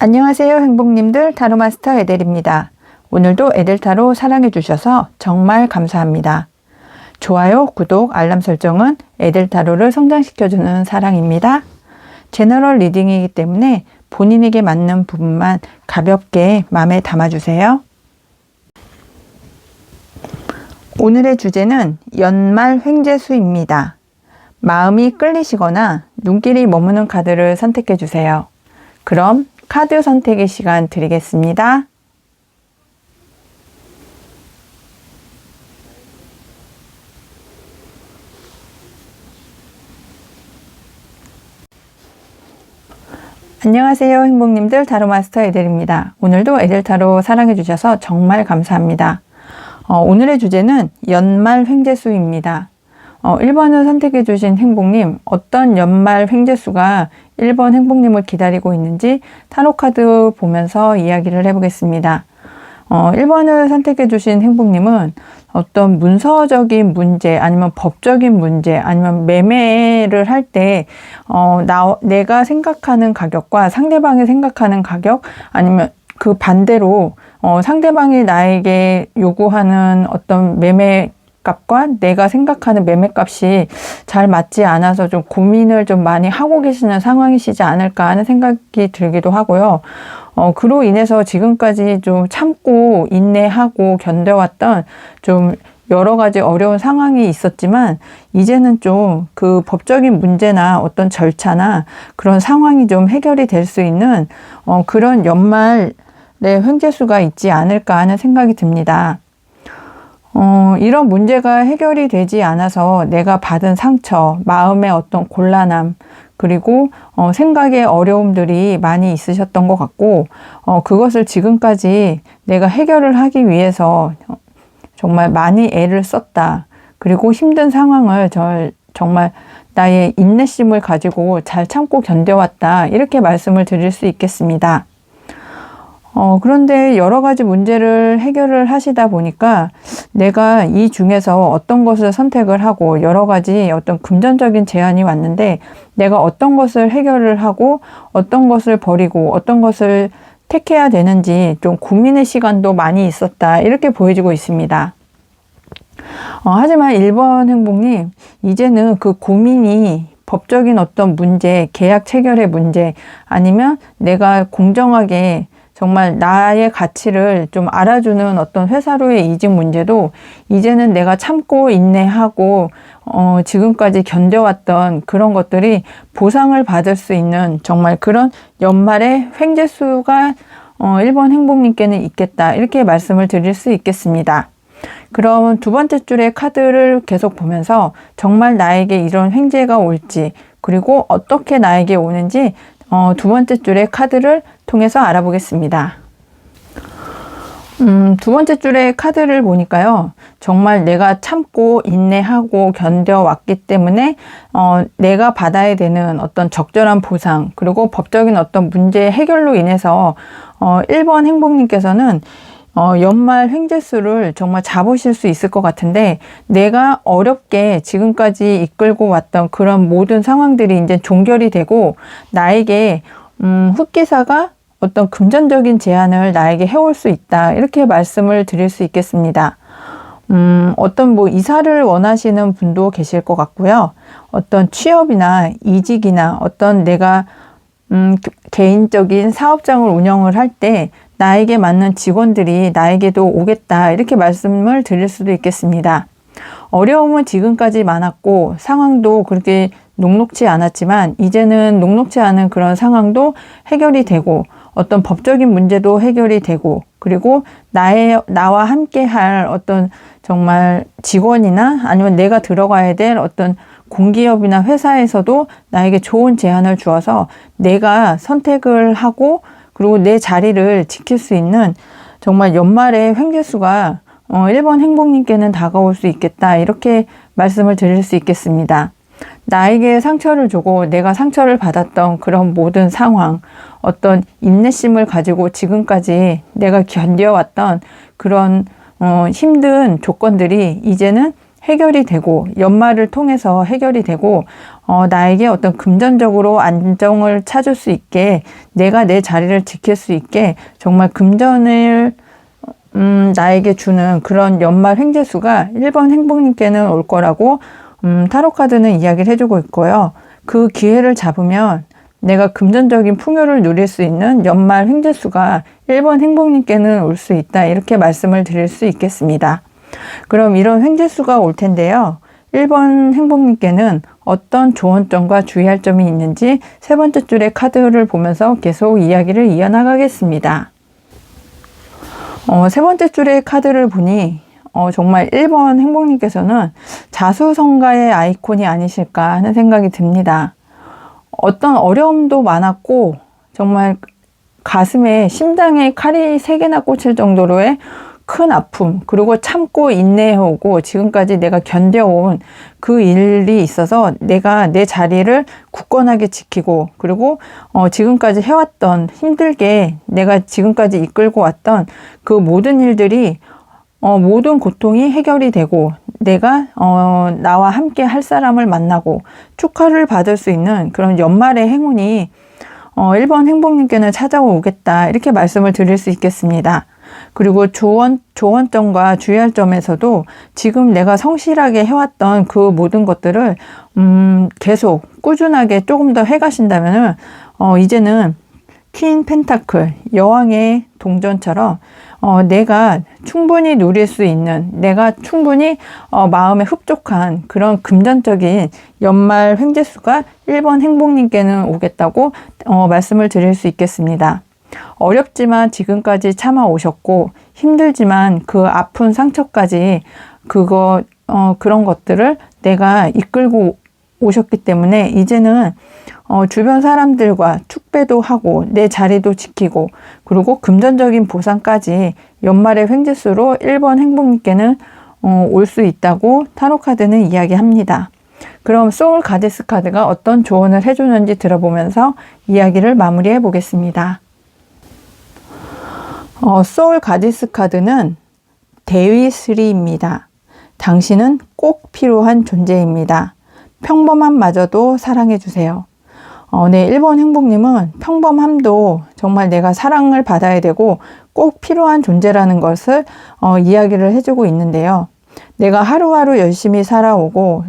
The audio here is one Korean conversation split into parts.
안녕하세요 행복님들, 타로마스터 에델입니다. 오늘도 에델타로 사랑해주셔서 정말 감사합니다. 좋아요, 구독, 알람 설정은 에델타로를 성장시켜주는 사랑입니다. 제너럴 리딩이기 때문에 본인에게 맞는 부분만 가볍게 마음에 담아주세요. 오늘의 주제는 연말 횡재수입니다. 마음이 끌리시거나 눈길이 머무는 카드를 선택해주세요. 그럼 카드 선택의 시간 드리겠습니다. 안녕하세요 행복님들, 타로마스터 에델입니다. 오늘도 에델타로 사랑해주셔서 정말 감사합니다. 오늘의 주제는 연말 횡재수입니다. 1번을 선택해 주신 행복님, 어떤 연말 횡재수가 1번 행복님을 기다리고 있는지 타로카드 보면서 이야기를 해보겠습니다. 1번을 선택해 주신 행복님은 어떤 문서적인 문제, 아니면 법적인 문제, 아니면 매매를 할 때 내가 생각하는 가격과 상대방이 생각하는 가격, 아니면 그 반대로 상대방이 나에게 요구하는 어떤 매매 값과 내가 생각하는 매매값이 잘 맞지 않아서 좀 고민을 좀 많이 하고 계시는 상황이시지 않을까 하는 생각이 들기도 하고요. 그로 인해서 지금까지 좀 참고 인내하고 견뎌왔던 좀 여러 가지 어려운 상황이 있었지만, 이제는 좀 그 법적인 문제나 어떤 절차나 그런 상황이 좀 해결이 될 수 있는 그런 연말의 횡재수가 있지 않을까 하는 생각이 듭니다. 이런 문제가 해결이 되지 않아서 내가 받은 상처, 마음의 어떤 곤란함, 그리고 생각의 어려움들이 많이 있으셨던 것 같고, 그것을 지금까지 내가 해결을 하기 위해서 정말 많이 애를 썼다. 그리고 힘든 상황을 정말 나의 인내심을 가지고 잘 참고 견뎌왔다. 이렇게 말씀을 드릴 수 있겠습니다. 그런데 여러 가지 문제를 해결을 하시다 보니까 내가 이 중에서 어떤 것을 선택을 하고, 여러 가지 어떤 금전적인 제한이 왔는데 내가 어떤 것을 해결을 하고 어떤 것을 버리고 어떤 것을 택해야 되는지 좀 고민의 시간도 많이 있었다, 이렇게 보여지고 있습니다. 하지만 1번 행복님, 이제는 그 고민이 법적인 어떤 문제, 계약 체결의 문제, 아니면 내가 공정하게 정말 나의 가치를 좀 알아주는 어떤 회사로의 이직 문제도 이제는 내가 참고 인내하고 지금까지 견뎌왔던 그런 것들이 보상을 받을 수 있는 정말 그런 연말의 횡재수가 1번 행복님께는 있겠다, 이렇게 말씀을 드릴 수 있겠습니다. 그럼 두 번째 줄의 카드를 계속 보면서 정말 나에게 이런 횡재가 올지, 그리고 어떻게 나에게 오는지 두 번째 줄의 카드를 통해서 알아보겠습니다. 두 번째 줄의 카드를 보니까요, 정말 내가 참고 인내하고 견뎌왔기 때문에 내가 받아야 되는 어떤 적절한 보상, 그리고 법적인 어떤 문제 해결로 인해서 1번 행복님께서는 연말 횡재수를 정말 잡으실 수 있을 것 같은데, 내가 어렵게 지금까지 이끌고 왔던 그런 모든 상황들이 이제 종결이 되고 나에게 흑기사가 어떤 금전적인 제한을 나에게 해올 수 있다, 이렇게 말씀을 드릴 수 있겠습니다. 어떤 이사를 원하시는 분도 계실 것 같고요. 어떤 취업이나 이직이나 어떤 내가 개인적인 사업장을 운영을 할 때 나에게 맞는 직원들이 나에게도 오겠다, 이렇게 말씀을 드릴 수도 있겠습니다. 어려움은 지금까지 많았고 상황도 그렇게 녹록지 않았지만, 이제는 녹록지 않은 그런 상황도 해결이 되고 어떤 법적인 문제도 해결이 되고, 그리고 나와 함께 할 어떤 정말 직원이나 아니면 내가 들어가야 될 어떤 공기업이나 회사에서도 나에게 좋은 제안을 주어서 내가 선택을 하고, 그리고 내 자리를 지킬 수 있는 정말 연말의 횡재수가 1번 행복님께는 다가올 수 있겠다, 이렇게 말씀을 드릴 수 있겠습니다. 나에게 상처를 주고 내가 상처를 받았던 그런 모든 상황, 어떤 인내심을 가지고 지금까지 내가 견뎌왔던 그런 힘든 조건들이 이제는 해결이 되고 연말을 통해서 해결이 되고 나에게 어떤 금전적으로 안정을 찾을 수 있게 내가 내 자리를 지킬 수 있게 정말 금전을 나에게 주는 그런 연말 횡재수가 1번 행복님께는 올 거라고 타로카드는 이야기를 해주고 있고요. 그 기회를 잡으면 내가 금전적인 풍요를 누릴 수 있는 연말 횡재수가 1번 행복님께는 올 수 있다. 이렇게 말씀을 드릴 수 있겠습니다. 그럼 이런 횡재수가 올 텐데요. 1번 행복님께는 어떤 조언점과 주의할 점이 있는지 세 번째 줄의 카드를 보면서 계속 이야기를 이어나가겠습니다. 세 번째 줄의 카드를 보니 정말 1번 행복님께서는 자수성가의 아이콘이 아니실까 하는 생각이 듭니다. 어떤 어려움도 많았고 정말 가슴에 심장에 칼이 3개나 꽂힐 정도로의 큰 아픔, 그리고 참고 인내해오고 지금까지 내가 견뎌온 그 일이 있어서 내가 내 자리를 굳건하게 지키고, 그리고 지금까지 해왔던 힘들게 내가 지금까지 이끌고 왔던 그 모든 일들이 모든 고통이 해결이 되고 내가 나와 함께 할 사람을 만나고 축하를 받을 수 있는 그런 연말의 행운이 1번 행복님께는 찾아오겠다, 이렇게 말씀을 드릴 수 있겠습니다. 그리고 조언점과 주의할 점에서도 지금 내가 성실하게 해왔던 그 모든 것들을 계속 꾸준하게 조금 더 해가신다면은 이제는 퀸 펜타클, 여왕의 동전처럼 내가 충분히 누릴 수 있는, 내가 충분히 마음에 흡족한 그런 금전적인 연말 횡재수가 1번 행복님께는 오겠다고 말씀을 드릴 수 있겠습니다. 어렵지만 지금까지 참아오셨고 힘들지만 그 아픈 상처까지 그런 것들을 내가 이끌고 오셨기 때문에 이제는 주변 사람들과 축배도 하고 내 자리도 지키고 그리고 금전적인 보상까지 연말의 횡재수로 1번 행복님께는 올 수 있다고 타로카드는 이야기합니다. 그럼 소울 가디스 카드가 어떤 조언을 해주는지 들어보면서 이야기를 마무리해 보겠습니다. 소울 가디스 카드는 대위3입니다. 당신은 꼭 필요한 존재입니다. 평범함마저도 사랑해주세요. 네, 1번 행복님은 평범함도 정말 내가 사랑을 받아야 되고 꼭 필요한 존재라는 것을 이야기를 해주고 있는데요. 내가 하루하루 열심히 살아오고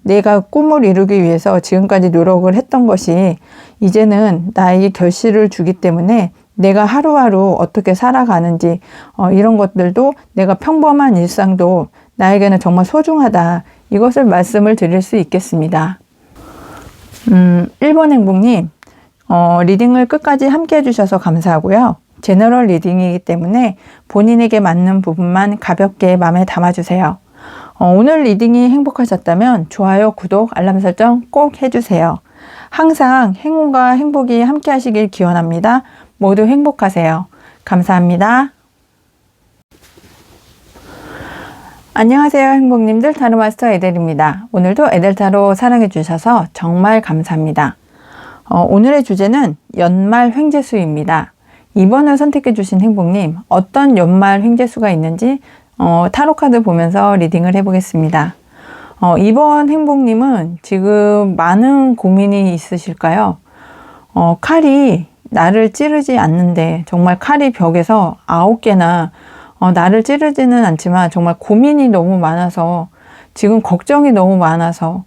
내가 꿈을 이루기 위해서 지금까지 노력을 했던 것이 이제는 나에게 결실을 주기 때문에 내가 하루하루 어떻게 살아가는지 이런 것들도 내가 평범한 일상도 나에게는 정말 소중하다, 이것을 말씀을 드릴 수 있겠습니다. 1번 행복님, 리딩을 끝까지 함께 해주셔서 감사하고요. 제너럴 리딩이기 때문에 본인에게 맞는 부분만 가볍게 마음에 담아주세요. 오늘 리딩이 행복하셨다면 좋아요, 구독, 알람 설정 꼭 해주세요. 항상 행운과 행복이 함께 하시길 기원합니다. 모두 행복하세요. 감사합니다. 안녕하세요, 행복님들. 타로마스터 에델입니다. 오늘도 에델타로 사랑해주셔서 정말 감사합니다. 오늘의 주제는 연말 횡재수입니다. 2번을 선택해주신 행복님, 어떤 연말 횡재수가 있는지 타로카드 보면서 리딩을 해보겠습니다. 2번 행복님은 지금 많은 고민이 있으실까요? 칼이 나를 찌르지 않는데 정말 칼이 벽에서 9개나 나를 찌르지는 않지만 정말 고민이 너무 많아서 지금 걱정이 너무 많아서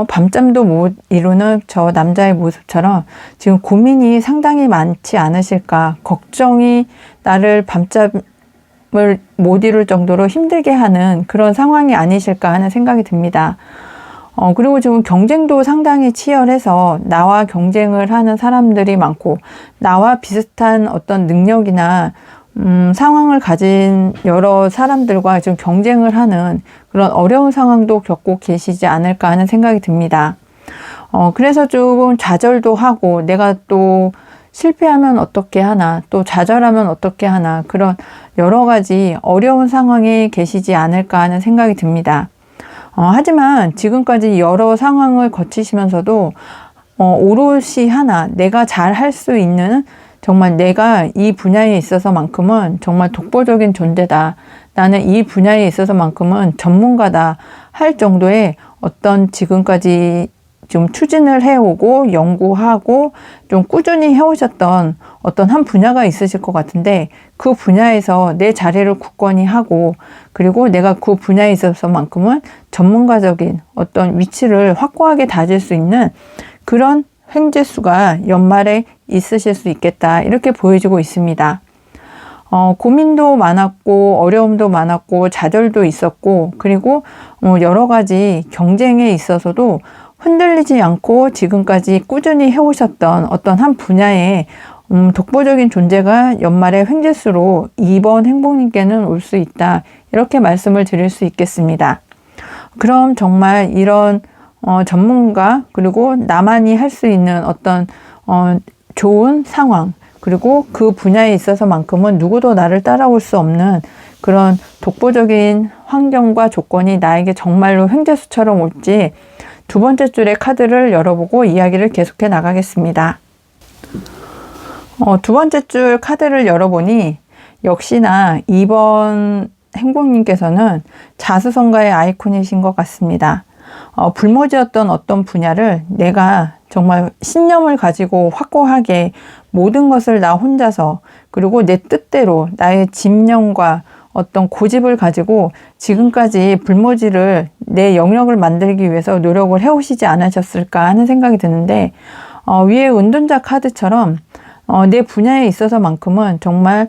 밤잠도 못 이루는 저 남자의 모습처럼 지금 고민이 상당히 많지 않으실까, 걱정이 나를 밤잠을 못 이룰 정도로 힘들게 하는 그런 상황이 아니실까 하는 생각이 듭니다. 그리고 지금 경쟁도 상당히 치열해서 나와 경쟁을 하는 사람들이 많고 나와 비슷한 어떤 능력이나 상황을 가진 여러 사람들과 지금 경쟁을 하는 그런 어려운 상황도 겪고 계시지 않을까 하는 생각이 듭니다. 그래서 조금 좌절도 하고 내가 또 실패하면 어떻게 하나, 또 좌절하면 어떻게 하나, 그런 여러 가지 어려운 상황에 계시지 않을까 하는 생각이 듭니다. 하지만 지금까지 여러 상황을 거치시면서도 오롯이 하나 내가 잘 할 수 있는, 정말 내가 이 분야에 있어서만큼은 정말 독보적인 존재다, 나는 이 분야에 있어서만큼은 전문가다 할 정도의 어떤 지금까지 좀 추진을 해오고 연구하고 좀 꾸준히 해오셨던 어떤 한 분야가 있으실 것 같은데, 그 분야에서 내 자리를 굳건히 하고, 그리고 내가 그 분야에 있어서만큼은 전문가적인 어떤 위치를 확고하게 다질 수 있는 그런 횡재수가 연말에 있으실 수 있겠다, 이렇게 보여지고 있습니다. 고민도 많았고 어려움도 많았고 좌절도 있었고, 그리고 여러 가지 경쟁에 있어서도 흔들리지 않고 지금까지 꾸준히 해오셨던 어떤 한 분야에 독보적인 존재가 연말의 횡재수로 이번 행복님께는 올 수 있다, 이렇게 말씀을 드릴 수 있겠습니다. 그럼 정말 이런 전문가, 그리고 나만이 할 수 있는 어떤 좋은 상황, 그리고 그 분야에 있어서만큼은 누구도 나를 따라올 수 없는 그런 독보적인 환경과 조건이 나에게 정말로 횡재수처럼 올지, 두 번째 줄의 카드를 열어보고 이야기를 계속해 나가겠습니다. 두 번째 줄 카드를 열어보니 역시나 이번 행복님께서는 자수성가의 아이콘이신 것 같습니다. 불모지였던 어떤 분야를 내가 정말 신념을 가지고 확고하게 모든 것을 나 혼자서, 그리고 내 뜻대로 나의 집념과 어떤 고집을 가지고 지금까지 불모지를 내 영역을 만들기 위해서 노력을 해오시지 않으셨을까 하는 생각이 드는데, 위에 은둔자 카드처럼 내 분야에 있어서만큼은 정말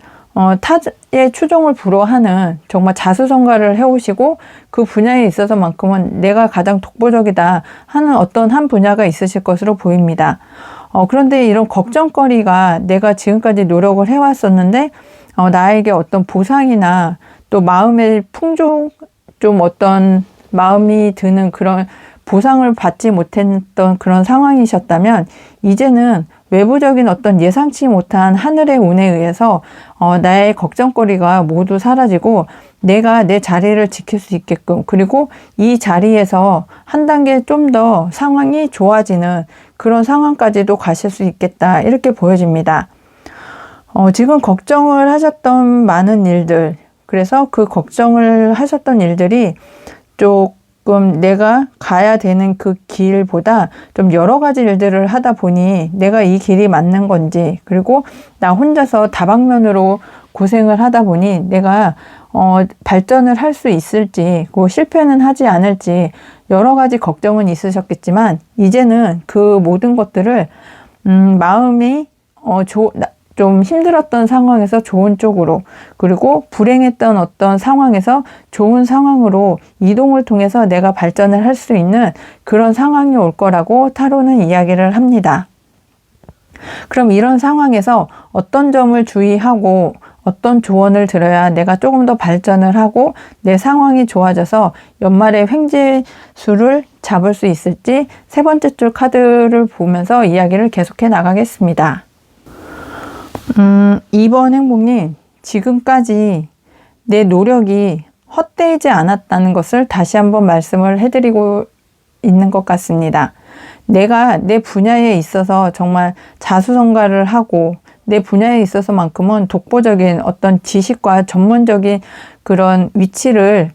타의 추종을 불허하는 정말 자수성가를 해오시고, 그 분야에 있어서만큼은 내가 가장 독보적이다 하는 어떤 한 분야가 있으실 것으로 보입니다. 그런데 이런 걱정거리가 내가 지금까지 노력을 해왔었는데 나에게 어떤 보상이나 또 마음의 풍족, 좀 어떤 마음이 드는 그런 보상을 받지 못했던 그런 상황이셨다면, 이제는 외부적인 어떤 예상치 못한 하늘의 운에 의해서 나의 걱정거리가 모두 사라지고 내가 내 자리를 지킬 수 있게끔, 그리고 이 자리에서 한 단계 좀 더 상황이 좋아지는 그런 상황까지도 가실 수 있겠다, 이렇게 보여집니다. 지금 걱정을 하셨던 많은 일들, 그래서 그 걱정을 하셨던 일들이 조금 내가 가야 되는 그 길보다 좀 여러 가지 일들을 하다 보니 내가 이 길이 맞는 건지, 그리고 나 혼자서 다방면으로 고생을 하다 보니 내가 발전을 할 수 있을지, 그 실패는 하지 않을지 여러 가지 걱정은 있으셨겠지만, 이제는 그 모든 것들을 마음이 좀 힘들었던 상황에서 좋은 쪽으로, 그리고 불행했던 어떤 상황에서 좋은 상황으로 이동을 통해서 내가 발전을 할 수 있는 그런 상황이 올 거라고 타로는 이야기를 합니다. 그럼 이런 상황에서 어떤 점을 주의하고 어떤 조언을 들어야 내가 조금 더 발전을 하고 내 상황이 좋아져서 연말에 횡재수를 잡을 수 있을지, 세 번째 줄 카드를 보면서 이야기를 계속해 나가겠습니다. 이번 행복님, 지금까지 내 노력이 헛되지 않았다는 것을 다시 한번 말씀을 해드리고 있는 것 같습니다. 내가 내 분야에 있어서 정말 자수성가를 하고 내 분야에 있어서만큼은 독보적인 어떤 지식과 전문적인 그런 위치를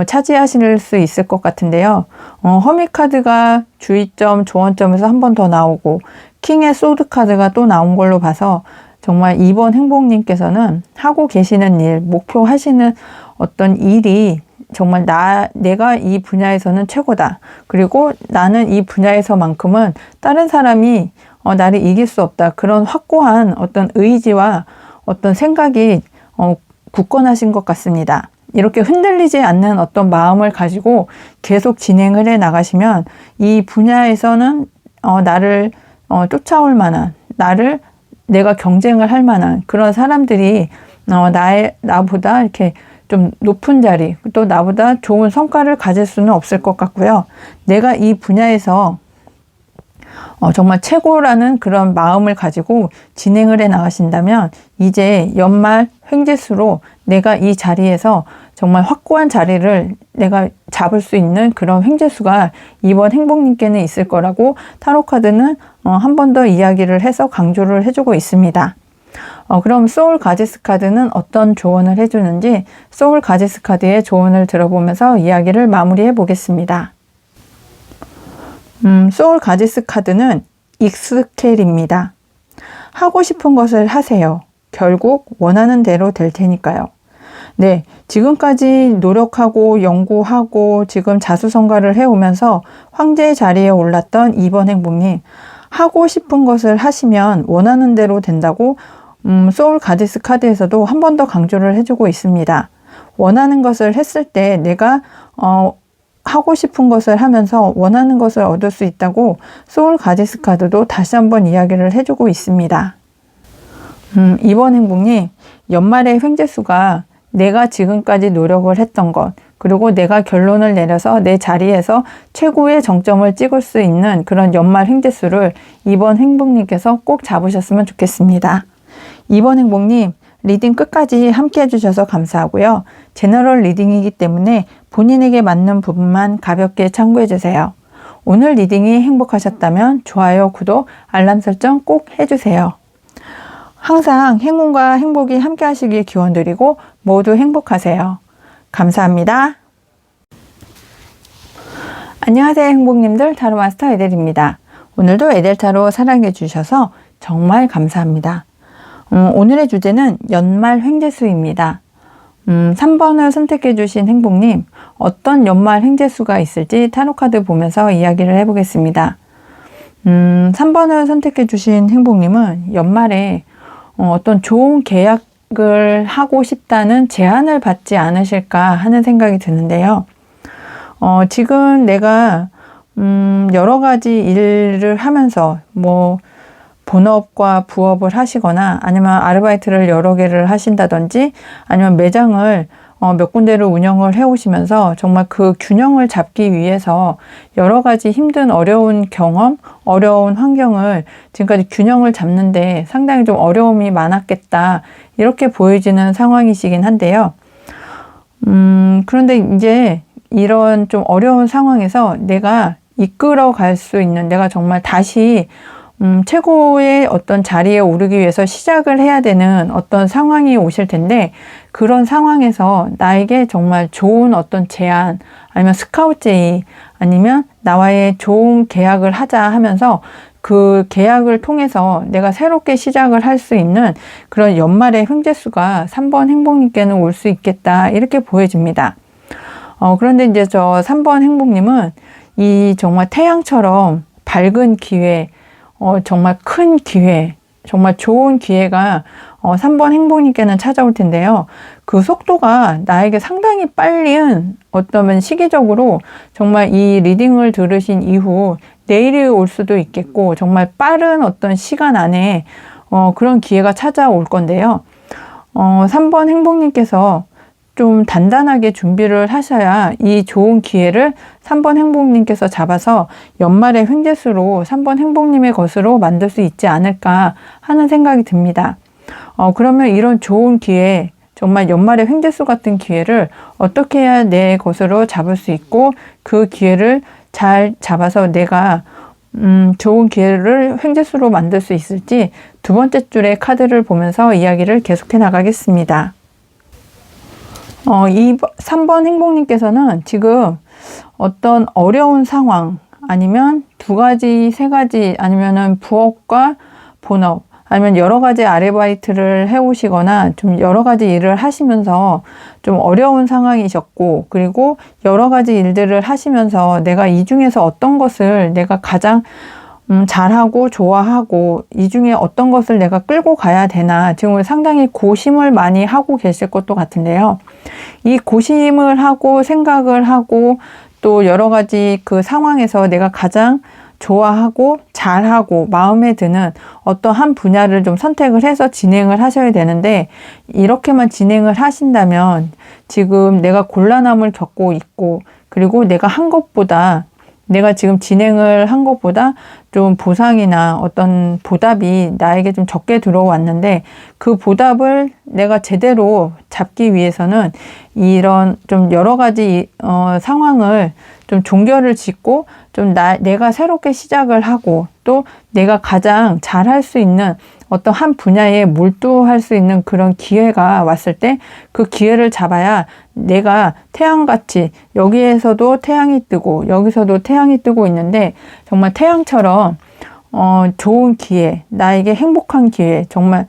차지하실 수 있을 것 같은데요. 허미 카드가 주의점, 조언점에서 한 번 더 나오고 킹의 소드 카드가 또 나온 걸로 봐서 정말 이번 행복님께서는 하고 계시는 일, 목표하시는 어떤 일이 정말 내가 이 분야에서는 최고다. 그리고 나는 이 분야에서만큼은 다른 사람이 나를 이길 수 없다. 그런 확고한 어떤 의지와 어떤 생각이 굳건하신 것 같습니다. 이렇게 흔들리지 않는 어떤 마음을 가지고 계속 진행을 해 나가시면 이 분야에서는 나를 쫓아올 만한, 내가 경쟁을 할 만한 그런 사람들이 나보다 이렇게 좀 높은 자리, 또 나보다 좋은 성과를 가질 수는 없을 것 같고요. 내가 이 분야에서 정말 최고라는 그런 마음을 가지고 진행을 해 나가신다면 이제 연말 횡재수로 내가 이 자리에서 정말 확고한 자리를 내가 잡을 수 있는 그런 횡재수가 이번 행복님께는 있을 거라고 타로카드는 한 번 더 이야기를 해서 강조를 해주고 있습니다. 그럼 소울 가지스 카드는 어떤 조언을 해주는지 소울 가지스 카드의 조언을 들어보면서 이야기를 마무리해 보겠습니다. 소울 가지스 카드는 익스켈입니다. 하고 싶은 것을 하세요. 결국 원하는 대로 될 테니까요. 네, 지금까지 노력하고 연구하고 지금 자수성가를 해오면서 황제의 자리에 올랐던 2번 행복님, 하고 싶은 것을 하시면 원하는 대로 된다고 소울 가디스 카드에서도 한 번 더 강조를 해주고 있습니다. 원하는 것을 했을 때 내가 하고 싶은 것을 하면서 원하는 것을 얻을 수 있다고 소울 가디스 카드도 다시 한번 이야기를 해주고 있습니다. 2번 행복님, 연말의 횡재수가 내가 지금까지 노력을 했던 것, 그리고 내가 결론을 내려서 내 자리에서 최고의 정점을 찍을 수 있는 그런 연말 횡재수를 2번 행복님께서 꼭 잡으셨으면 좋겠습니다. 2번 행복님, 리딩 끝까지 함께 해주셔서 감사하고요. 제너럴 리딩이기 때문에 본인에게 맞는 부분만 가볍게 참고해주세요. 오늘 리딩이 행복하셨다면 좋아요, 구독, 알람 설정 꼭 해주세요. 항상 행운과 행복이 함께 하시길 기원드리고 모두 행복하세요. 감사합니다. 안녕하세요 행복님들, 타로마스터 에델입니다. 오늘도 에델타로 사랑해 주셔서 정말 감사합니다. 오늘의 주제는 연말 횡재수입니다. 3번을 선택해 주신 행복님, 어떤 연말 횡재수가 있을지 타로카드 보면서 이야기를 해보겠습니다. 3번을 선택해 주신 행복님은 연말에 어떤 좋은 계약을 하고 싶다는 제안을 받지 않으실까 하는 생각이 드는데요. 지금 내가 여러 가지 일을 하면서 본업과 부업을 하시거나 아니면 아르바이트를 여러 개를 하신다든지 아니면 매장을 몇 군데를 운영을 해 오시면서 정말 그 균형을 잡기 위해서 여러 가지 힘든 어려운 경험, 어려운 환경을 지금까지 균형을 잡는데 상당히 좀 어려움이 많았겠다, 이렇게 보여지는 상황이시긴 한데요. 그런데 이제 이런 좀 어려운 상황에서 내가 이끌어 갈 수 있는, 내가 정말 다시 최고의 어떤 자리에 오르기 위해서 시작을 해야 되는 어떤 상황이 오실 텐데, 그런 상황에서 나에게 정말 좋은 어떤 제안, 아니면 스카우트 제의, 아니면 나와의 좋은 계약을 하자 하면서 그 계약을 통해서 내가 새롭게 시작을 할 수 있는 그런 연말의 횡재수가 3번 행복님께는 올 수 있겠다, 이렇게 보여집니다. 그런데 이제 저 3번 행복님은 이 정말 태양처럼 밝은 기회, 정말 큰 기회, 정말 좋은 기회가 3번 행복님께는 찾아올 텐데요. 그 속도가 나에게 상당히 빠른, 어쩌면 시기적으로 정말 이 리딩을 들으신 이후 내일이 올 수도 있겠고, 정말 빠른 어떤 시간 안에 그런 기회가 찾아올 건데요. 3번 행복님께서 좀 단단하게 준비를 하셔야 이 좋은 기회를 3번 행복님께서 잡아서 연말의 횡재수로 3번 행복님의 것으로 만들 수 있지 않을까 하는 생각이 듭니다. 그러면 이런 좋은 기회, 정말 연말의 횡재수 같은 기회를 어떻게 해야 내 것으로 잡을 수 있고, 그 기회를 잘 잡아서 내가 좋은 기회를 횡재수로 만들 수 있을지 두 번째 줄의 카드를 보면서 이야기를 계속해 나가겠습니다. 3번 행복님께서는 지금 어떤 어려운 상황, 아니면 두 가지, 세 가지, 아니면은 부업과 본업, 아니면 여러 가지 아르바이트를 해오시거나 좀 여러 가지 일을 하시면서 좀 어려운 상황이셨고, 그리고 여러 가지 일들을 하시면서 내가 이 중에서 어떤 것을 내가 가장 잘하고 좋아하고 이 중에 어떤 것을 내가 끌고 가야 되나, 지금 상당히 고심을 많이 하고 계실 것도 같은데요. 이 고심을 하고 생각을 하고 또 여러 가지 그 상황에서 내가 가장 좋아하고 잘하고 마음에 드는 어떤 한 분야를 좀 선택을 해서 진행을 하셔야 되는데, 이렇게만 진행을 하신다면 지금 내가 곤란함을 겪고 있고, 그리고 내가 지금 진행을 한 것보다 좀 보상이나 어떤 보답이 나에게 좀 적게 들어왔는데, 그 보답을 내가 제대로 잡기 위해서는 이런 좀 여러 가지 상황을 좀 종결을 짓고 좀 내가 새롭게 시작을 하고 또 내가 가장 잘할 수 있는 어떤 한 분야에 몰두할 수 있는 그런 기회가 왔을 때 그 기회를 잡아야 내가 태양같이 여기에서도 태양이 뜨고 여기서도 태양이 뜨고 있는데 정말 태양처럼 좋은 기회, 나에게 행복한 기회, 정말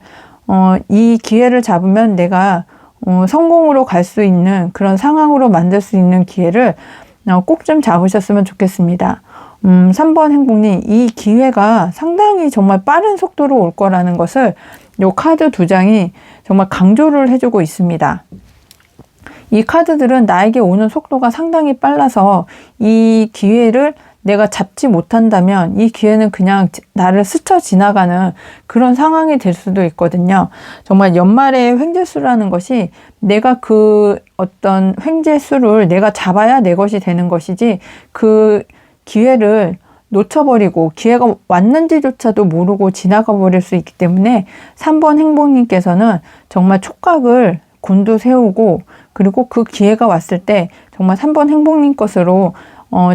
이 기회를 잡으면 내가 성공으로 갈 수 있는 그런 상황으로 만들 수 있는 기회를 꼭 좀 잡으셨으면 좋겠습니다. 3번 행복님, 이 기회가 상당히 정말 빠른 속도로 올 거라는 것을 요 카드 두 장이 정말 강조를 해주고 있습니다. 이 카드들은 나에게 오는 속도가 상당히 빨라서 이 기회를 내가 잡지 못한다면 이 기회는 그냥 나를 스쳐 지나가는 그런 상황이 될 수도 있거든요. 정말 연말의 횡재수라는 것이 내가 그 어떤 횡재수를 내가 잡아야 내 것이 되는 것이지 그 기회를 놓쳐버리고 기회가 왔는지조차도 모르고 지나가 버릴 수 있기 때문에 3번 행복님께서는 정말 촉각을 곤두세우고 그리고 그 기회가 왔을 때 정말 3번 행복님 것으로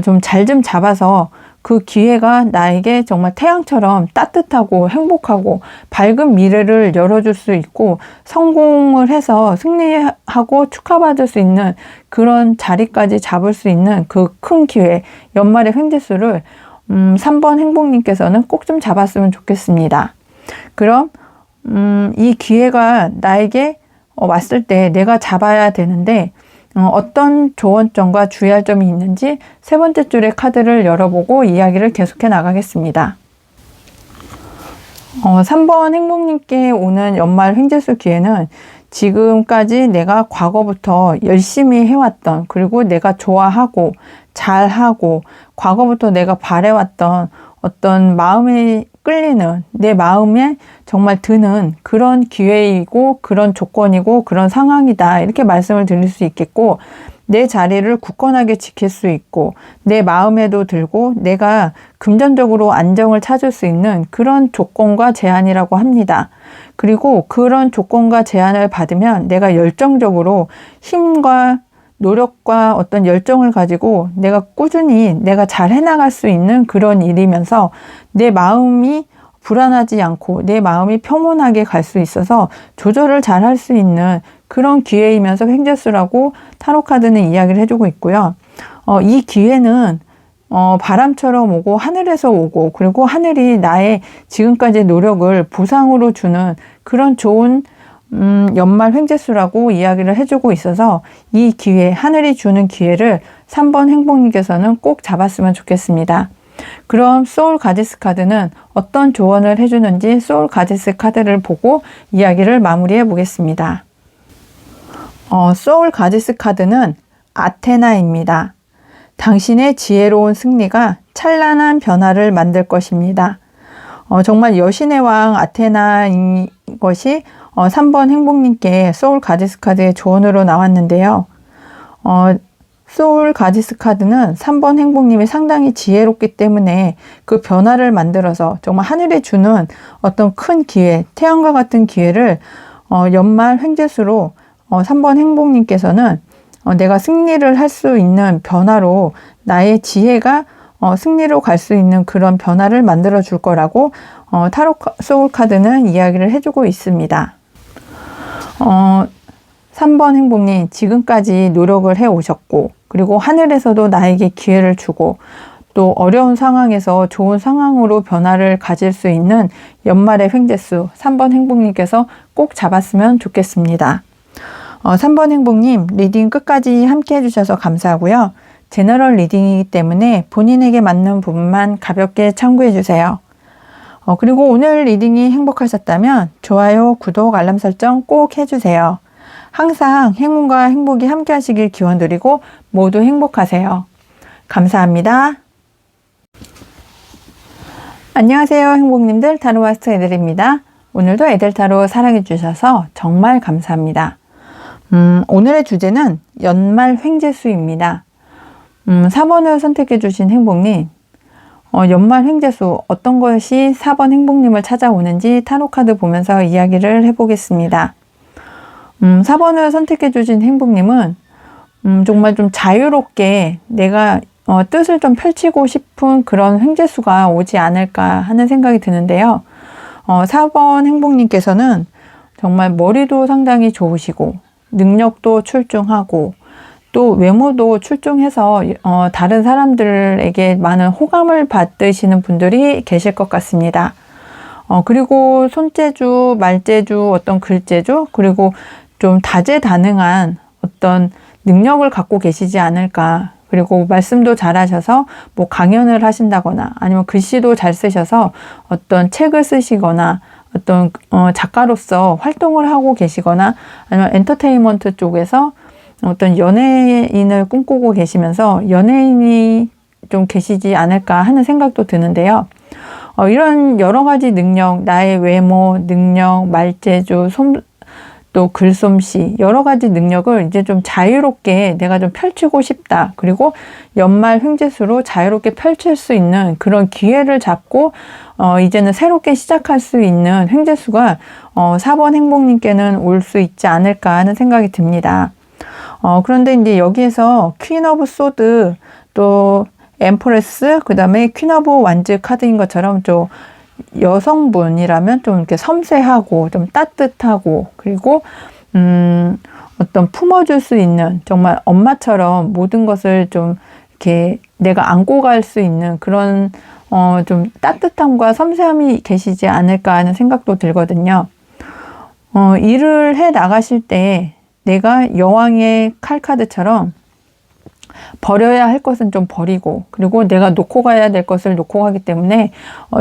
좀 잘 좀 잡아서 그 기회가 나에게 정말 태양처럼 따뜻하고 행복하고 밝은 미래를 열어줄 수 있고 성공을 해서 승리하고 축하받을 수 있는 그런 자리까지 잡을 수 있는 그 큰 기회, 연말의 횡재수를 3번 행복님께서는 꼭 좀 잡았으면 좋겠습니다. 그럼 이 기회가 나에게 왔을 때 내가 잡아야 되는데 어떤 조언점과 주의할 점이 있는지 세 번째 줄의 카드를 열어보고 이야기를 계속해 나가겠습니다. 3번 행복님께 오는 연말 횡재수 기회는 지금까지 내가 과거부터 열심히 해왔던 그리고 내가 좋아하고 잘하고 과거부터 내가 바래왔던 어떤 마음에 끌리는 내 마음에 정말 드는 그런 기회이고 그런 조건이고 그런 상황이다 이렇게 말씀을 드릴 수 있겠고 내 자리를 굳건하게 지킬 수 있고 내 마음에도 들고 내가 금전적으로 안정을 찾을 수 있는 그런 조건과 제한이라고 합니다. 그리고 그런 조건과 제한을 받으면 내가 열정적으로 힘과 노력과 어떤 열정을 가지고 내가 꾸준히 내가 잘 해나갈 수 있는 그런 일이면서 내 마음이 불안하지 않고 내 마음이 평온하게 갈 수 있어서 조절을 잘 할 수 있는 그런 기회이면서 횡재수라고 타로카드는 이야기를 해주고 있고요. 이 기회는 바람처럼 오고 하늘에서 오고 그리고 하늘이 나의 지금까지의 노력을 보상으로 주는 그런 좋은 연말 횡재수라고 이야기를 해주고 있어서 이 기회, 하늘이 주는 기회를 3번 행복님께서는 꼭 잡았으면 좋겠습니다. 그럼 소울 가디스 카드는 어떤 조언을 해주는지 소울 가디스 카드를 보고 이야기를 마무리해 보겠습니다. 소울 가디스 카드는 아테나입니다. 당신의 지혜로운 승리가 찬란한 변화를 만들 것입니다. 정말 여신의 왕 아테나인 것이 3번 행복님께 소울 가디스 카드의 조언으로 나왔는데요. 소울 가디스 카드는 3번 행복님이 상당히 지혜롭기 때문에 그 변화를 만들어서 정말 하늘이 주는 어떤 큰 기회, 태양과 같은 기회를 연말 횡재수로 3번 행복님께서는 내가 승리를 할 수 있는 변화로 나의 지혜가 승리로 갈 수 있는 그런 변화를 만들어 줄 거라고 타로 소울 카드는 이야기를 해주고 있습니다. 3번 행복님, 지금까지 노력을 해 오셨고 그리고 하늘에서도 나에게 기회를 주고 또 어려운 상황에서 좋은 상황으로 변화를 가질 수 있는 연말의 횡재수 3번 행복님께서 꼭 잡았으면 좋겠습니다. 3번 행복님, 리딩 끝까지 함께 해주셔서 감사하고요. 제너럴 리딩이기 때문에 본인에게 맞는 부분만 가볍게 참고해 주세요. 그리고 오늘 리딩이 행복하셨다면 좋아요, 구독, 알람 설정 꼭 해주세요. 항상 행운과 행복이 함께 하시길 기원드리고 모두 행복하세요. 감사합니다. 안녕하세요 행복님들, 타로마스터 에델입니다. 오늘도 에델타로 사랑해 주셔서 정말 감사합니다. 오늘의 주제는 연말 횡재수입니다. 4번을 선택해 주신 행복님, 연말 횡재수 어떤 것이 4번 행복님을 찾아오는지 타로카드 보면서 이야기를 해보겠습니다. 4번을 선택해 주신 행복님은 정말 좀 자유롭게 내가 뜻을 좀 펼치고 싶은 그런 횡재수가 오지 않을까 하는 생각이 드는데요. 4번 행복님께서는 정말 머리도 상당히 좋으시고 능력도 출중하고 또 외모도 출중해서 다른 사람들에게 많은 호감을 받으시는 분들이 계실 것 같습니다. 그리고 손재주, 말재주, 어떤 글재주, 그리고 좀 다재다능한 어떤 능력을 갖고 계시지 않을까. 그리고 말씀도 잘하셔서 뭐 강연을 하신다거나 아니면 글씨도 잘 쓰셔서 어떤 책을 쓰시거나 어떤 작가로서 활동을 하고 계시거나 아니면 엔터테인먼트 쪽에서 어떤 연예인을 꿈꾸고 계시면서 연예인이 좀 계시지 않을까 하는 생각도 드는데요. 이런 여러 가지 능력, 나의 외모, 능력, 말재주, 또 글솜씨, 여러 가지 능력을 이제 좀 자유롭게 내가 좀 펼치고 싶다. 그리고 연말 횡재수로 자유롭게 펼칠 수 있는 그런 기회를 잡고 이제는 새롭게 시작할 수 있는 횡재수가 4번 행복님께는 올 수 있지 않을까 하는 생각이 듭니다. 그런데 이제 여기에서 퀸 오브 소드, 또 엠프레스, 그 다음에 퀸 오브 완즈 카드인 것처럼 좀 여성분이라면 좀 이렇게 섬세하고 좀 따뜻하고 그리고 어떤 품어줄 수 있는 정말 엄마처럼 모든 것을 좀 이렇게 내가 안고 갈 수 있는 그런 좀 따뜻함과 섬세함이 계시지 않을까 하는 생각도 들거든요. 일을 해 나가실 때 내가 여왕의 칼카드처럼 버려야 할 것은 좀 버리고 그리고 내가 놓고 가야 될 것을 놓고 가기 때문에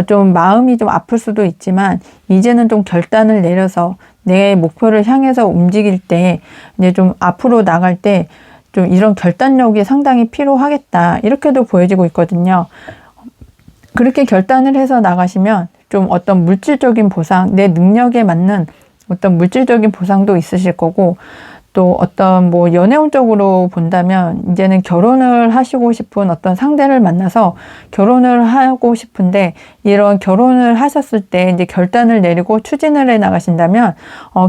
좀 마음이 좀 아플 수도 있지만 이제는 좀 결단을 내려서 내 목표를 향해서 움직일 때 이제 좀 앞으로 나갈 때 좀 이런 결단력이 상당히 필요하겠다 이렇게도 보여지고 있거든요. 그렇게 결단을 해서 나가시면 좀 어떤 물질적인 보상, 내 능력에 맞는 어떤 물질적인 보상도 있으실 거고 또 어떤 뭐 연애운적으로 본다면 이제는 결혼을 하시고 싶은 어떤 상대를 만나서 결혼을 하고 싶은데 이런 결혼을 하셨을 때 이제 결단을 내리고 추진을 해 나가신다면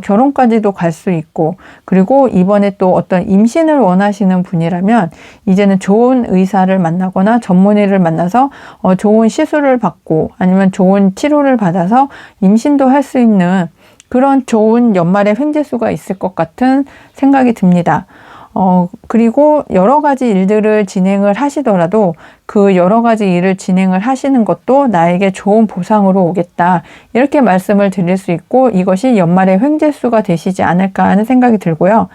결혼까지도 갈 수 있고 그리고 이번에 또 어떤 임신을 원하시는 분이라면 이제는 좋은 의사를 만나거나 전문의를 만나서 좋은 시술을 받고 아니면 좋은 치료를 받아서 임신도 할 수 있는 그런 좋은 연말의 횡재수가 있을 것 같은 생각이 듭니다. 그리고 여러 가지 일들을 진행을 하시더라도 그 여러 가지 일을 진행을 하시는 것도 나에게 좋은 보상으로 오겠다. 이렇게 말씀을 드릴 수 있고 이것이 연말의 횡재수가 되시지 않을까 하는 생각이 들고요.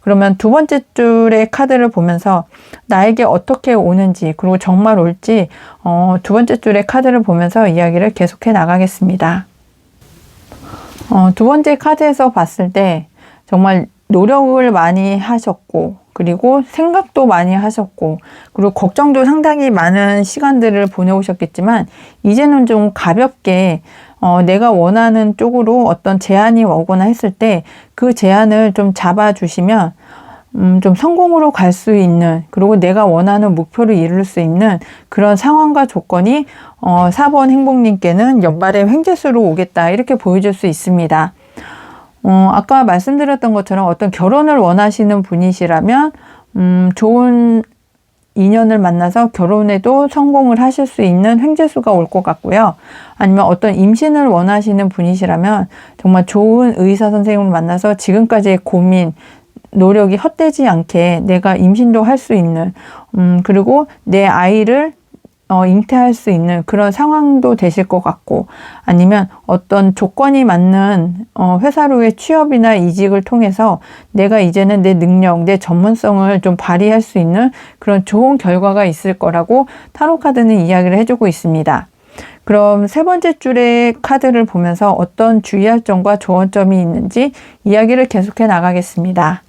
그러면 두 번째 줄의 카드를 보면서 나에게 어떻게 오는지 그리고 정말 올지 두 번째 줄의 카드를 보면서 이야기를 계속해 나가겠습니다. 두 번째 카드에서 봤을 때 정말 노력을 많이 하셨고 그리고 생각도 많이 하셨고 그리고 걱정도 상당히 많은 시간들을 보내오셨겠지만 이제는 좀 가볍게 내가 원하는 쪽으로 어떤 제안이 오거나 했을 때 그 제안을 좀 잡아주시면 좀 성공으로 갈 수 있는 그리고 내가 원하는 목표를 이룰 수 있는 그런 상황과 조건이 4번 행복님께는 연말의 횡재수로 오겠다 이렇게 보여줄 수 있습니다. 아까 말씀드렸던 것처럼 어떤 결혼을 원하시는 분이시라면 좋은 인연을 만나서 결혼에도 성공을 하실 수 있는 횡재수가 올 것 같고요. 아니면 어떤 임신을 원하시는 분이시라면 정말 좋은 의사 선생님을 만나서 지금까지의 고민 노력이 헛되지 않게 내가 임신도 할 수 있는 그리고 내 아이를 잉태할 수 있는 그런 상황도 되실 것 같고 아니면 어떤 조건이 맞는 회사로의 취업이나 이직을 통해서 내가 이제는 내 능력, 내 전문성을 좀 발휘할 수 있는 그런 좋은 결과가 있을 거라고 타로카드는 이야기를 해주고 있습니다. 그럼 세 번째 줄의 카드를 보면서 어떤 주의할 점과 조언점이 있는지 이야기를 계속해 나가겠습니다.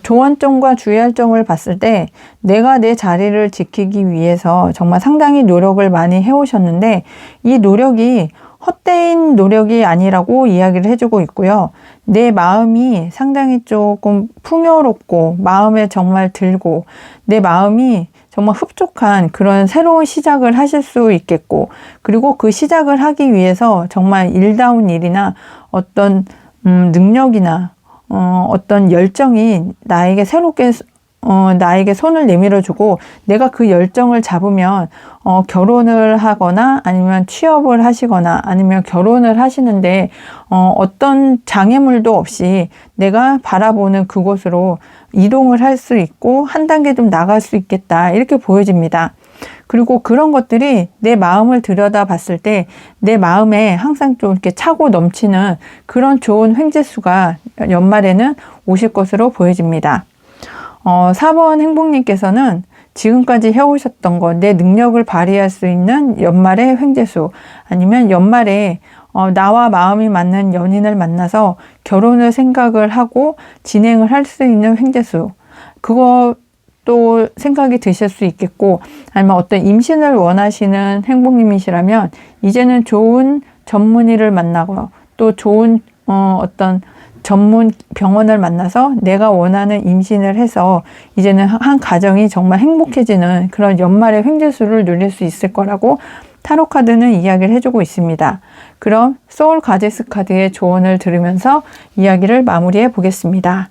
조언점과 주의할 점을 봤을 때 내가 내 자리를 지키기 위해서 정말 상당히 노력을 많이 해오셨는데 이 노력이 헛되인 노력이 아니라고 이야기를 해주고 있고요. 내 마음이 상당히 조금 풍요롭고 마음에 정말 들고 내 마음이 정말 흡족한 그런 새로운 시작을 하실 수 있겠고 그리고 그 시작을 하기 위해서 정말 일다운 일이나 어떤 능력이나 어떤 열정이 나에게 새롭게 나에게 손을 내밀어주고 내가 그 열정을 잡으면 결혼을 하거나 아니면 취업을 하시거나 아니면 결혼을 하시는데 어떤 장애물도 없이 내가 바라보는 그곳으로 이동을 할 수 있고 한 단계 좀 나갈 수 있겠다 이렇게 보여집니다. 그리고 그런 것들이 내 마음을 들여다 봤을 때 내 마음에 항상 좀 이렇게 차고 넘치는 그런 좋은 횡재수가 연말에는 오실 것으로 보여집니다. 4번 행복님께서는 지금까지 해오셨던 것, 내 능력을 발휘할 수 있는 연말의 횡재수, 아니면 연말에 나와 마음이 맞는 연인을 만나서 결혼을 생각을 하고 진행을 할 수 있는 횡재수, 그것도 생각이 드실 수 있겠고, 아니면 어떤 임신을 원하시는 행복님이시라면 이제는 좋은 전문의를 만나고 또 좋은 어떤 전문 병원을 만나서 내가 원하는 임신을 해서 이제는 한 가정이 정말 행복해지는 그런 연말의 횡재수를 누릴 수 있을 거라고 타로 카드는 이야기를 해주고 있습니다. 그럼 소울 가제스 카드의 조언을 들으면서 이야기를 마무리해 보겠습니다.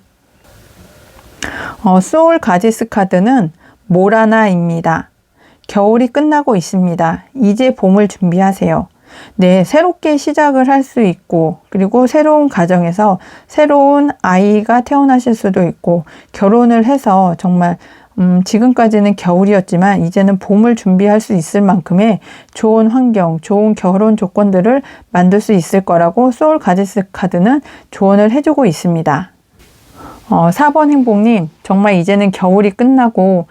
소울 가제스 카드는 모라나입니다. 겨울이 끝나고 있습니다. 이제 봄을 준비하세요. 네, 새롭게 시작을 할 수 있고, 그리고 새로운 가정에서 새로운 아이가 태어나실 수도 있고, 결혼을 해서 정말 지금까지는 겨울이었지만 이제는 봄을 준비할 수 있을 만큼의 좋은 환경, 좋은 결혼 조건들을 만들 수 있을 거라고 소울 가제스 카드는 조언을 해주고 있습니다. 4번 행복님, 정말 이제는 겨울이 끝나고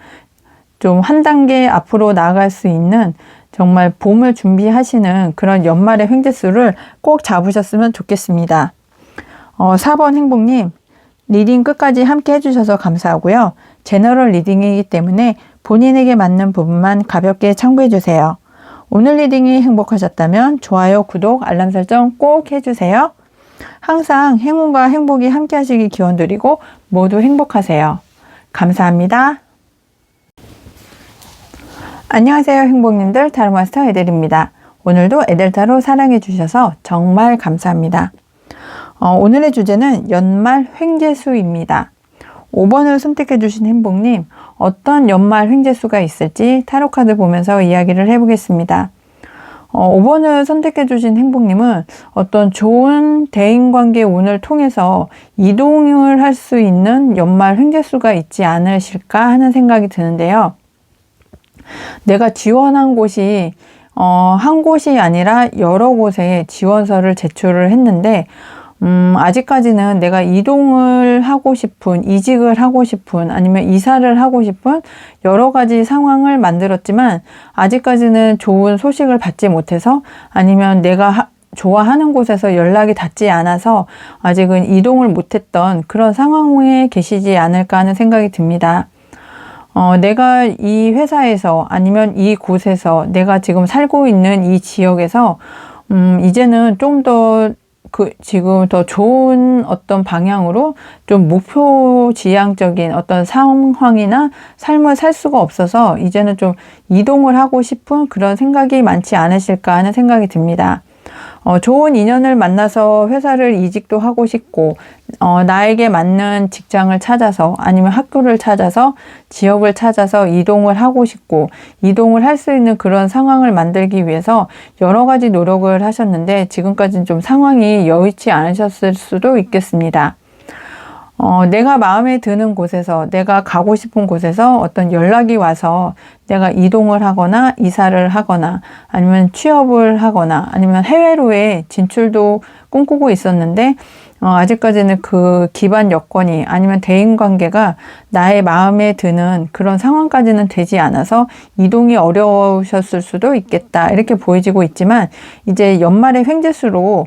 좀 한 단계 앞으로 나아갈 수 있는 정말 봄을 준비하시는 그런 연말의 횡재수를 꼭 잡으셨으면 좋겠습니다. 4번 행복님, 리딩 끝까지 함께 해주셔서 감사하고요. 제너럴 리딩이기 때문에 본인에게 맞는 부분만 가볍게 참고해주세요. 오늘 리딩이 행복하셨다면 좋아요, 구독, 알람 설정 꼭 해주세요. 항상 행운과 행복이 함께 하시길 기원드리고 모두 행복하세요. 감사합니다. 안녕하세요 행복님들, 타로마스터 에델입니다. 오늘도 에델타로 사랑해 주셔서 정말 감사합니다. 오늘의 주제는 연말 횡재수입니다. 5번을 선택해 주신 행복님, 어떤 연말 횡재수가 있을지 타로카드 보면서 이야기를 해보겠습니다. 5번을 선택해 주신 행복님은 어떤 좋은 대인관계 운을 통해서 이동을 할 수 있는 연말 횡재수가 있지 않으실까 하는 생각이 드는데요. 내가 지원한 곳이 한 곳이 아니라 여러 곳에 지원서를 제출을 했는데 아직까지는 내가 이동을 하고 싶은, 이직을 하고 싶은, 아니면 이사를 하고 싶은 여러 가지 상황을 만들었지만 아직까지는 좋은 소식을 받지 못해서, 아니면 내가 좋아하는 곳에서 연락이 닿지 않아서 아직은 이동을 못했던 그런 상황에 계시지 않을까 하는 생각이 듭니다. 내가 이 회사에서 아니면 이 곳에서 내가 지금 살고 있는 이 지역에서 이제는 좀 더 지금 더 좋은 어떤 방향으로 좀 목표 지향적인 어떤 상황이나 삶을 살 수가 없어서 이제는 좀 이동을 하고 싶은 그런 생각이 많지 않으실까 하는 생각이 듭니다. 좋은 인연을 만나서 회사를 이직도 하고 싶고, 나에게 맞는 직장을 찾아서 아니면 학교를 찾아서 지역을 찾아서 이동을 하고 싶고, 이동을 할 수 있는 그런 상황을 만들기 위해서 여러 가지 노력을 하셨는데 지금까지는 좀 상황이 여의치 않으셨을 수도 있겠습니다. 내가 마음에 드는 곳에서, 내가 가고 싶은 곳에서 어떤 연락이 와서 내가 이동을 하거나 이사를 하거나 아니면 취업을 하거나 아니면 해외로의 진출도 꿈꾸고 있었는데 아직까지는 그 기반 여건이 아니면 대인관계가 나의 마음에 드는 그런 상황까지는 되지 않아서 이동이 어려우셨을 수도 있겠다 이렇게 보여지고 있지만, 이제 연말의 횡재수로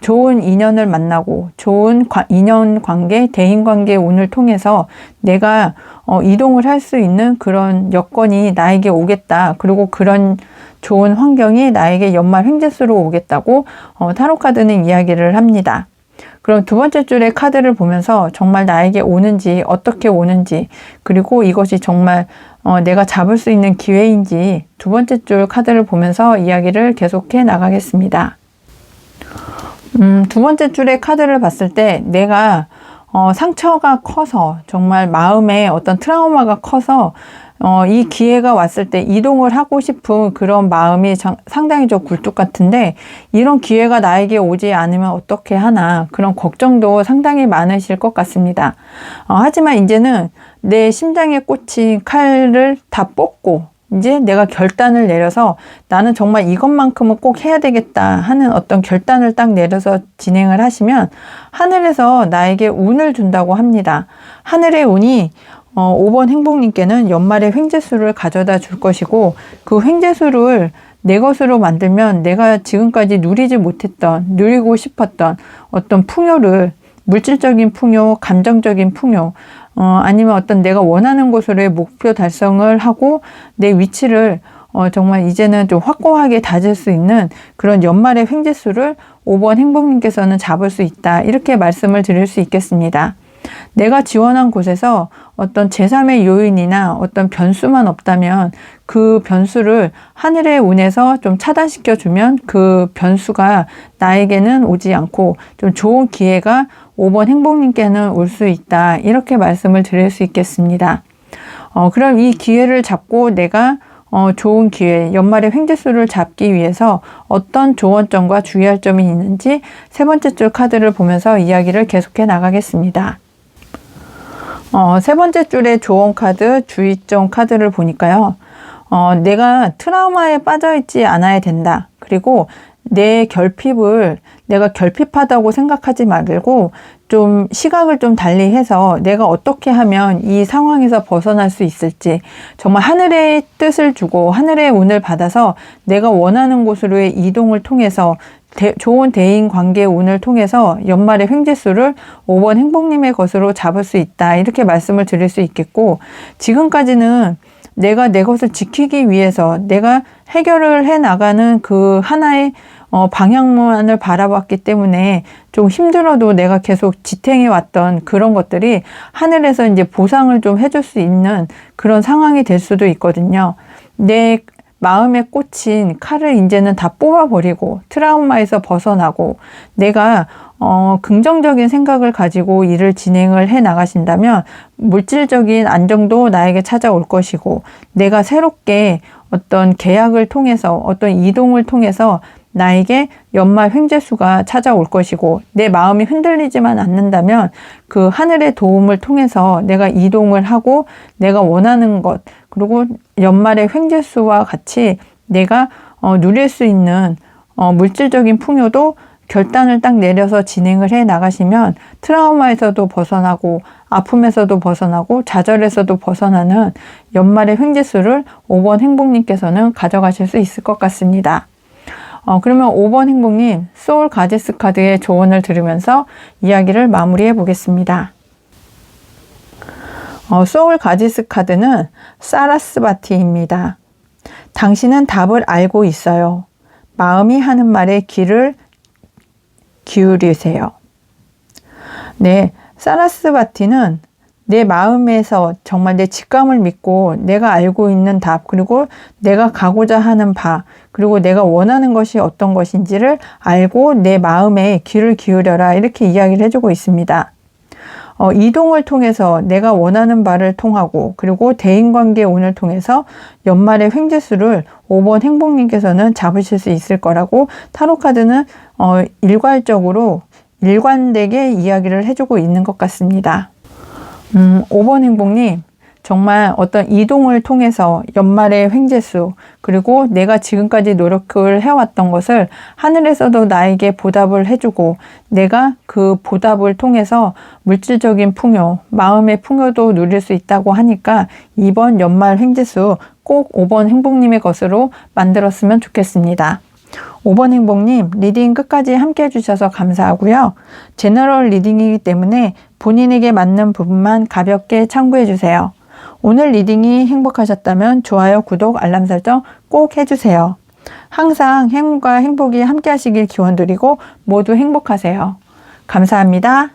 좋은 인연을 만나고 좋은 인연 관계, 대인 관계 운을 통해서 내가 이동을 할 수 있는 그런 여건이 나에게 오겠다. 그리고 그런 좋은 환경이 나에게 연말 횡재수로 오겠다고 타로카드는 이야기를 합니다. 그럼 두 번째 줄의 카드를 보면서 정말 나에게 오는지, 어떻게 오는지, 그리고 이것이 정말 내가 잡을 수 있는 기회인지 두 번째 줄 카드를 보면서 이야기를 계속해 나가겠습니다. 두 번째 줄의 카드를 봤을 때 내가 상처가 커서 정말 마음에 어떤 트라우마가 커서 이 기회가 왔을 때 이동을 하고 싶은 그런 마음이 상당히 좀 굴뚝 같은데 이런 기회가 나에게 오지 않으면 어떻게 하나 그런 걱정도 상당히 많으실 것 같습니다. 하지만 이제는 내 심장에 꽂힌 칼을 다 뽑고 이제 내가 결단을 내려서 나는 정말 이것만큼은 꼭 해야 되겠다 하는 어떤 결단을 딱 내려서 진행을 하시면 하늘에서 나에게 운을 준다고 합니다. 하늘의 운이 5번 행복님께는 연말에 횡재수를 가져다 줄 것이고 그 횡재수를 내 것으로 만들면 내가 지금까지 누리지 못했던, 누리고 싶었던 어떤 풍요를 물질적인 풍요, 감정적인 풍요, 아니면 어떤 내가 원하는 곳으로의 목표 달성을 하고 내 위치를 정말 이제는 좀 확고하게 다질 수 있는 그런 연말의 횡재수를 5번 행복님께서는 잡을 수 있다. 이렇게 말씀을 드릴 수 있겠습니다. 내가 지원한 곳에서 어떤 제3의 요인이나 어떤 변수만 없다면 그 변수를 하늘의 운에서 좀 차단시켜 주면 그 변수가 나에게는 오지 않고 좀 좋은 기회가 5번 행복님께는 올 수 있다. 이렇게 말씀을 드릴 수 있겠습니다. 그럼 이 기회를 잡고 내가 좋은 기회, 연말의 횡재수를 잡기 위해서 어떤 조언점과 주의할 점이 있는지 세 번째 줄 카드를 보면서 이야기를 계속해 나가겠습니다. 세 번째 줄의 조언 카드, 주의점 카드를 보니까요. 내가 트라우마에 빠져있지 않아야 된다. 그리고 내 결핍을 내가 결핍하다고 생각하지 말고 좀 시각을 좀 달리 해서 내가 어떻게 하면 이 상황에서 벗어날 수 있을지 정말 하늘의 뜻을 주고 하늘의 운을 받아서 내가 원하는 곳으로의 이동을 통해서 좋은 대인 관계 운을 통해서 연말의 횡재수를 5번 행복님의 것으로 잡을 수 있다. 이렇게 말씀을 드릴 수 있겠고 지금까지는 내가 내 것을 지키기 위해서 내가 해결을 해 나가는 그 하나의 방향만을 바라봤기 때문에 좀 힘들어도 내가 계속 지탱해 왔던 그런 것들이 하늘에서 이제 보상을 좀 해줄 수 있는 그런 상황이 될 수도 있거든요. 내 마음에 꽂힌 칼을 이제는 다 뽑아버리고 트라우마에서 벗어나고 내가 긍정적인 생각을 가지고 일을 진행을 해 나가신다면 물질적인 안정도 나에게 찾아올 것이고 내가 새롭게 어떤 계약을 통해서 어떤 이동을 통해서 나에게 연말 횡재수가 찾아올 것이고 내 마음이 흔들리지만 않는다면 그 하늘의 도움을 통해서 내가 이동을 하고 내가 원하는 것 그리고 연말의 횡재수와 같이 내가 누릴 수 있는 물질적인 풍요도 결단을 딱 내려서 진행을 해 나가시면 트라우마에서도 벗어나고 아픔에서도 벗어나고 좌절에서도 벗어나는 연말의 횡재수를 5번 행복님께서는 가져가실 수 있을 것 같습니다. 그러면 5번 행복님 소울 가제스 카드의 조언을 들으면서 이야기를 마무리해 보겠습니다. 소울 가제스 카드는 사라스바티입니다. 당신은 답을 알고 있어요. 마음이 하는 말에 귀를 기울이세요. 네, 사라스바티는 내 마음에서 정말 내 직감을 믿고 내가 알고 있는 답 그리고 내가 가고자 하는 바 그리고 내가 원하는 것이 어떤 것인지를 알고 내 마음에 귀를 기울여라 이렇게 이야기를 해주고 있습니다. 이동을 통해서 내가 원하는 바를 통하고 그리고 대인관계 운을 통해서 연말의 횡재수를 5번 행복님께서는 잡으실 수 있을 거라고 타로카드는 일괄적으로 일관되게 이야기를 해주고 있는 것 같습니다. 5번 행복님 정말 어떤 이동을 통해서 연말의 횡재수 그리고 내가 지금까지 노력을 해왔던 것을 하늘에서도 나에게 보답을 해주고 내가 그 보답을 통해서 물질적인 풍요, 마음의 풍요도 누릴 수 있다고 하니까 이번 연말 횡재수 꼭 5번 행복님의 것으로 만들었으면 좋겠습니다. 5번 행복님 리딩 끝까지 함께 해주셔서 감사하고요. 제너럴 리딩이기 때문에 본인에게 맞는 부분만 가볍게 참고해주세요. 오늘 리딩이 행복하셨다면 좋아요, 구독, 알람 설정 꼭 해주세요. 항상 행운과 행복이 함께 하시길 기원드리고 모두 행복하세요. 감사합니다.